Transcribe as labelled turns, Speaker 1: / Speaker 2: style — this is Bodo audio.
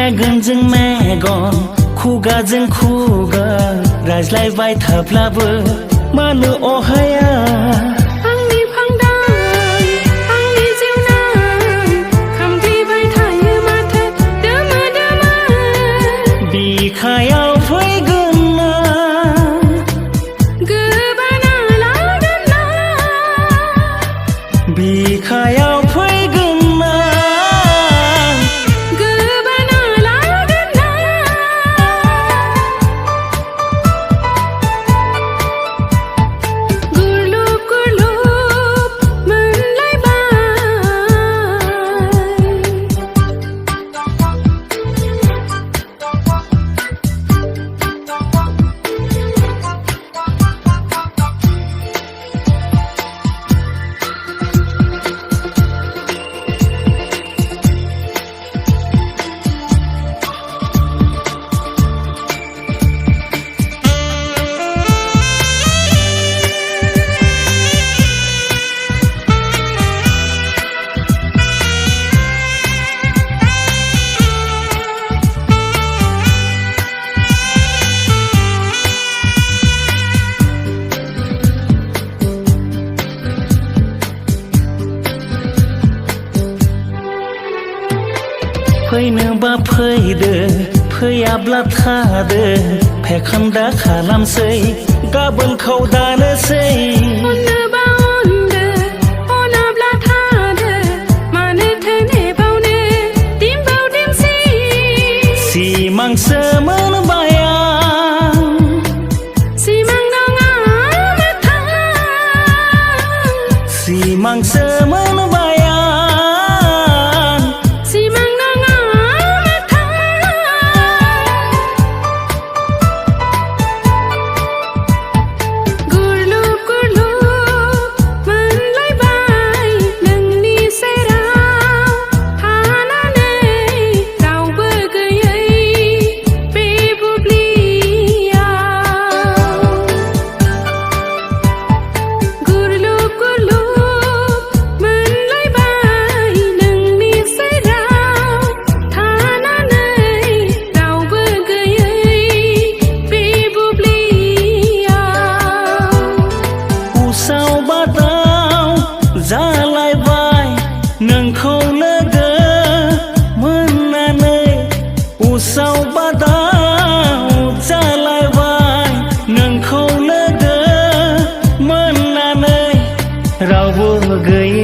Speaker 1: मेगनजों मेगन खुगाजों खुगा रायज्लायबाय थाब्लाबो मानो अहाया
Speaker 2: आंनि फांदाय आंनि जिउनां खामग्लिबाय थायो माथो दोमो दोमो
Speaker 1: बिखायाव फैगोन ना
Speaker 2: गोबाना लागोन ना
Speaker 1: बिखायाव फैगोन ना
Speaker 2: गोबाना लागोन ना गुरलुब गुरलुब मोनलायबाय
Speaker 1: फैनोबा फैदो फैयाब्ला थादो फेखान्दा खालामसै गाबोनखौ दानोसै
Speaker 2: अनोबा अनदो अनाब्ला थादो मानोथो नेबावनो दिमबाव दिमसि
Speaker 1: सिमांसो मोनबाय आं
Speaker 2: सिमां नङा मोगथां
Speaker 1: सिमांसो मोनबाय आं
Speaker 2: सिमां नङा मोगथां गुरलुब गुरलुब मोनलायबाय नोंनि सेराव थानानै रावबो गैयै बे बुब्लियाव गुरलुब गुरलुब मोनलायबाय नोंनि सेराव थानानै रावबो गैयै बे बुब्लियाव
Speaker 1: उसाव बादाव जालायबाय नोंखौ लोगो मोननानै उसाव बादाव जालायबाय नोंखौ लोगो मोननानै रावबो गैयै